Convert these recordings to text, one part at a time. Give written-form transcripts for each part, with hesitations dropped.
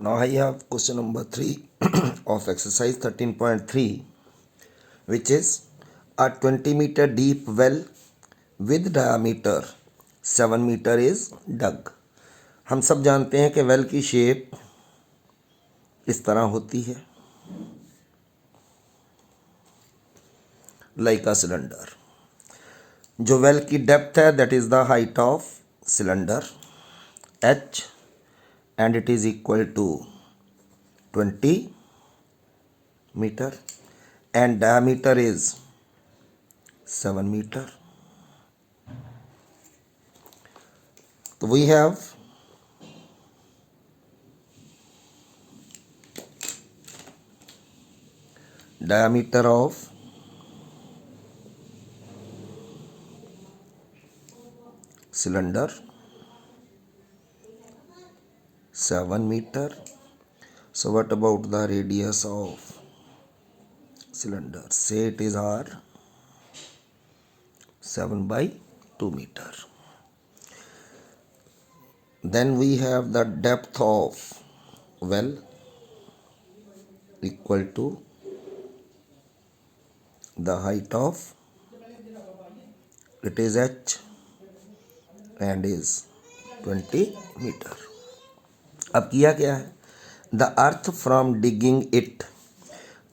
Now I have question number 3 of exercise 13.3, which is a 20-meter deep well with diameter 7 meter is dug. हम सब जानते हैं कि well की shape इस तरह होती है, लाइक अ सिलेंडर. जो वेल की डेप्थ है that is the height of cylinder h and it is equal to 20 meter and diameter is 7 meter. So we have diameter of cylinder 7 meter. So what about the radius of cylinder? Say it is r 7 by 2 meter. Then we have the depth of well equal to the height of it is h and is 20 meter. अब किया क्या है, the earth from digging it,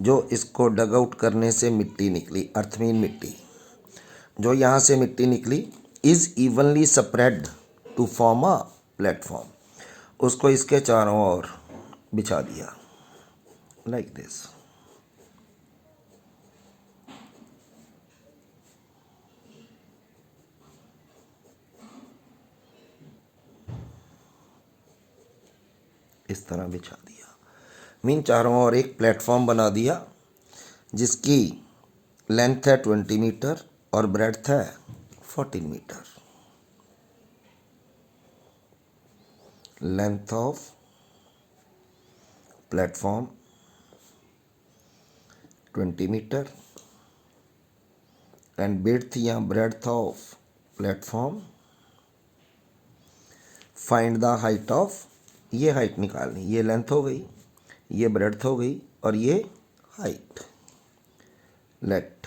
जो इसको डग out करने से मिट्टी निकली, अर्थ मीन मिट्टी, जो यहाँ से मिट्टी निकली, is evenly spread to form a platform, उसको इसके चारों ओर बिछा दिया लाइक दिस. इस तरह बिछा दिया, मीन चारों ओर एक प्लेटफॉर्म बना दिया जिसकी लेंथ है 20 मीटर और ब्रेड्थ है 14 metre. Length of platform 20 metre and width या breadth of platform. Find the height of, ये हाइट निकालनी, ये लेंथ हो गई, ये ब्रेड्थ हो गई और ये हाइट. लेट,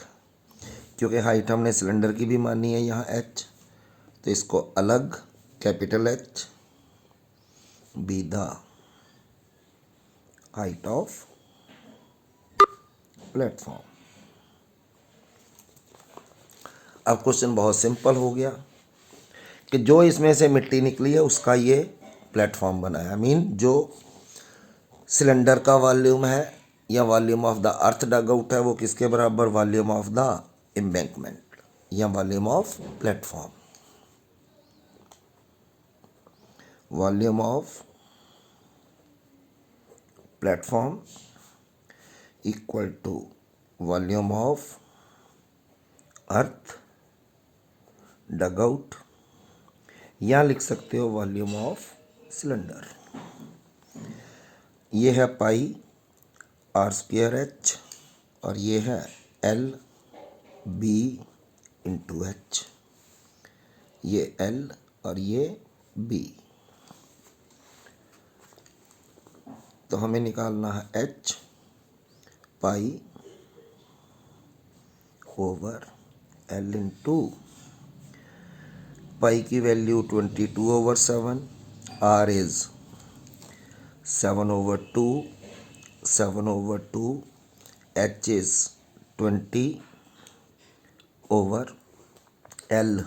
क्योंकि हाइट हमने सिलेंडर की भी मानी है यहाँ h, तो इसको अलग capital H be the height of platform. अब क्वेश्चन बहुत सिंपल हो गया कि जो इसमें से मिट्टी निकली है उसका ये प्लेटफॉर्म बनाया, मीन जो सिलेंडर का वॉल्यूम है या volume of the earth dug out है वो किसके बराबर, वॉल्यूम ऑफ द एम्बैंकमेंट या volume of platform. Volume of platform equal to volume of earth dug out, या लिख सकते हो वॉल्यूम ऑफ सिलेंडर. ये है पाई आर स्क्वायर एच और ये है एल बी इंटू एच, ये एल और ये बी. तो हमें निकालना है H pi over L into pi की value 22/7, R is 7/2, 7/2, H is 20 over L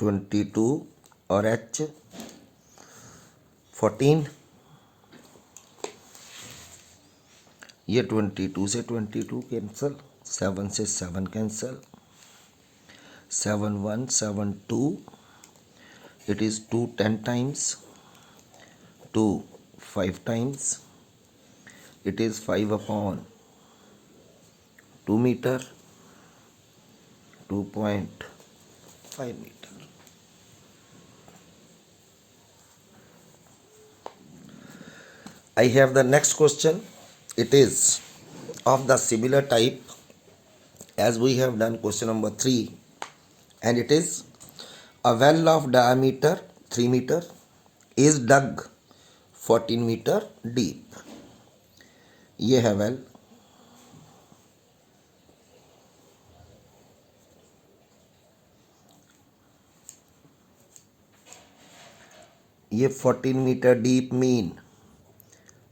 22 और एच 14. ये 22 से 22 कैंसल, 7 से 7 cancel, 7 1 7 2, it is 2 10 times, 2 5 times, it is 5/2 meter, 2.5 meter. I have the next question. It is of the similar type as we have done question number 3, and it is a well of diameter 3 meter is dug 14 metre deep. ये है well. ये 14 metre deep mean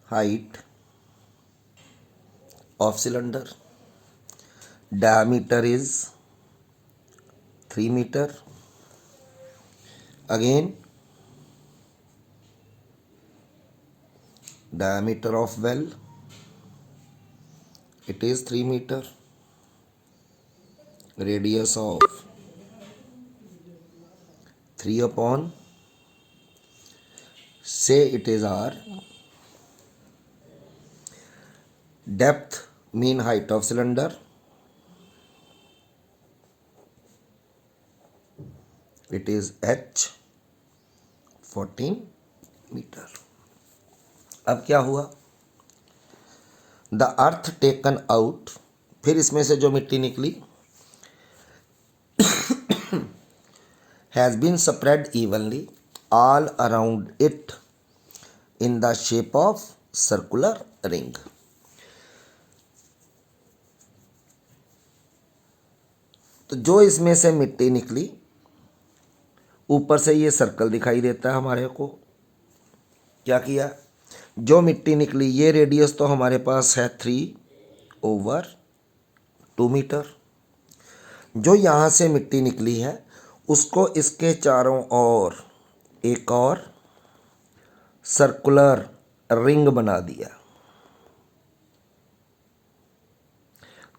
height of cylinder, diameter is 3 meter. Again, diameter of well, it is 3 meter. Radius of 3 upon, say it is r. Depth, mean height of cylinder, it is h 14 metre. अब क्या हुआ, the earth taken out, फिर इसमें से जो मिट्टी निकली, has been spread evenly all around it in the shape of circular ring. तो जो इसमें से मिट्टी निकली, ऊपर से ये सर्कल दिखाई देता है हमारे को। क्या किया, जो मिट्टी निकली, ये रेडियस तो हमारे पास है 3/2 मीटर। जो यहाँ से मिट्टी निकली है उसको इसके चारों ओर एक और सर्कुलर रिंग बना दिया।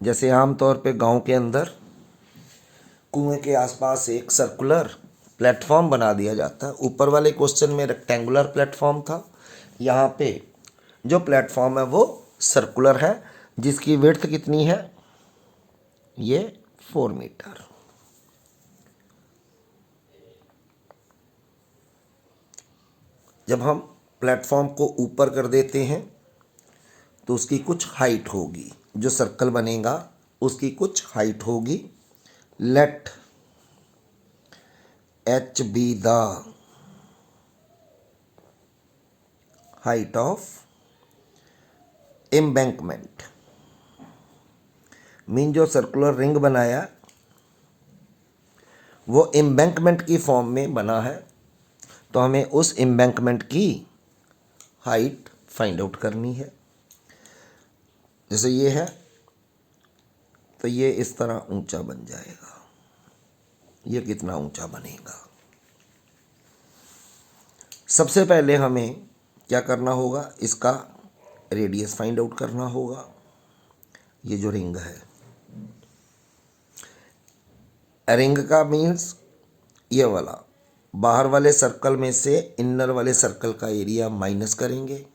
जैसे आमतौर पे गांव के अंदर कुएं के आसपास एक सर्कुलर प्लेटफॉर्म बना दिया जाता है। ऊपर वाले क्वेश्चन में रेक्टेंगुलर प्लेटफॉर्म था, यहाँ पे जो प्लेटफॉर्म है वो सर्कुलर है, जिसकी विड्थ कितनी है, ये 4 मीटर। जब हम प्लेटफॉर्म को ऊपर कर देते हैं तो उसकी कुछ हाइट होगी, जो सर्कल बनेगा उसकी कुछ हाइट होगी। Let h be the height of embankment। Mean जो सर्कुलर रिंग बनाया वो एम्बैंकमेंट की फॉर्म में बना है, तो हमें उस एम्बैंकमेंट की हाइट फाइंड आउट करनी है। जैसे ये है तो ये इस तरह ऊंचा बन जाएगा। ये कितना ऊंचा बनेगा, सबसे पहले हमें क्या करना होगा, इसका रेडियस फाइंड आउट करना होगा। ये जो रिंग है, रिंग का मीन्स ये वाला, बाहर वाले सर्कल में से इनर वाले सर्कल का एरिया माइनस करेंगे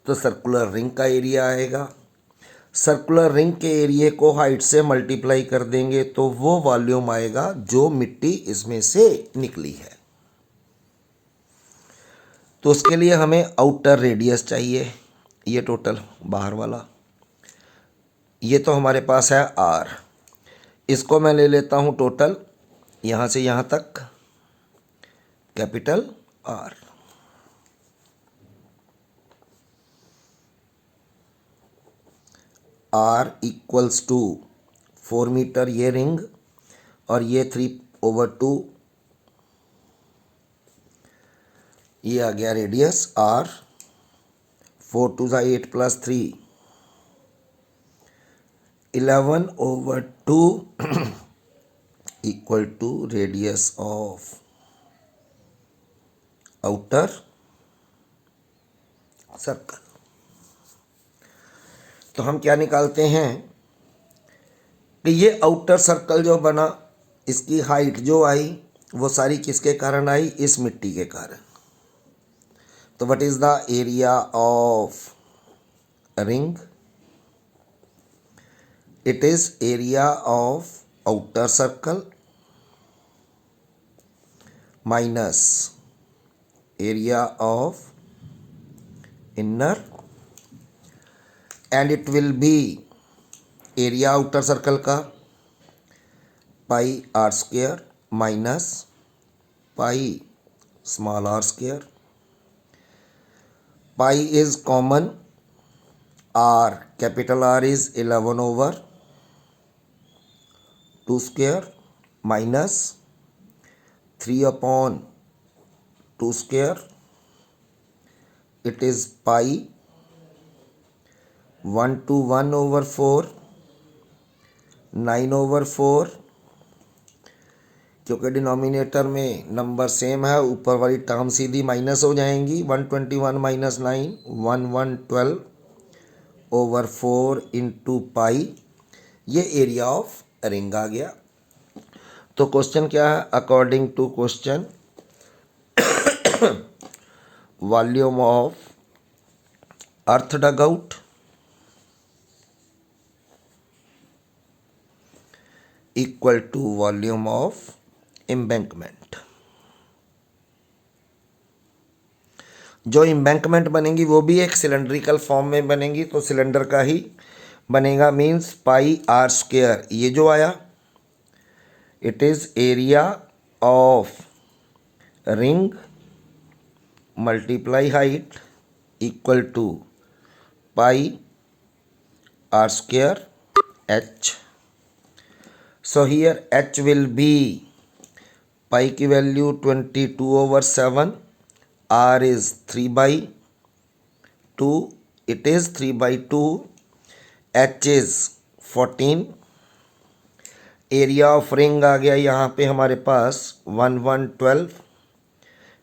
तो सर्कुलर रिंग का एरिया आएगा। सर्कुलर रिंग के एरिया को हाइट से मल्टीप्लाई कर देंगे तो वो वॉल्यूम आएगा जो मिट्टी इसमें से निकली है। तो उसके लिए हमें आउटर रेडियस चाहिए, ये टोटल बाहर वाला, ये तो हमारे पास है r। इसको मैं ले लेता हूँ टोटल यहाँ से यहाँ तक, capital R। R equals to 4 metre ये रिंग और ये 3/2, ये आ गया radius R। 4 2 8 + 3 11/2 equal to radius of outer circle. तो हम क्या निकालते हैं कि ये आउटर सर्कल जो बना, इसकी हाइट जो आई वो सारी किसके कारण आई, इस मिट्टी के कारण। तो what is the area of ring, it is area of outer circle minus area of inner, and it will be area outer circle का πr² minus π r²। pi is common. R, capital R is 11 over 2 square minus 3 upon 2 square. It is pi 1 to 1 over 4, 9 over 4. क्योंकि denominator में number same है, ऊपर वाली term सीधी minus हो जाएंगी. 121 minus 9, 1112 over 4 into pi. ये area of ring आ गया. तो क्वेश्चन क्या है? According to question, volume of earth dug out equal to volume of embankment. जो एम्बैंकमेंट बनेंगी वो भी एक सिलेंड्रिकल फॉर्म में बनेंगी, तो सिलेंडर का ही बनेगा. Means pi r square. ये जो आया it is area of ring multiply height equal to pi r square h. So here h will be pi की value 22 over 7, r is 3 by 2, it is 3 by 2, h is 14. Area of ring आ गया यहाँ पे हमारे पास 1112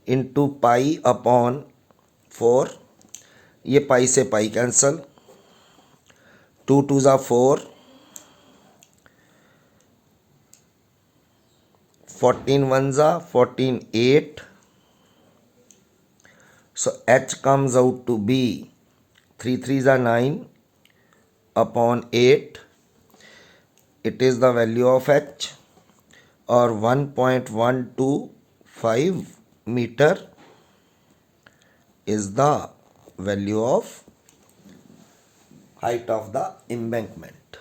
into pi upon 4. ये पाई से पाई cancel, 2 2 ज़ा 4, 14 1 ज़ा 14 8. So h comes out to be 3 3 ज़ा 9 upon 8. It is the value of h, or 1.125 meter is the value of height of the embankment.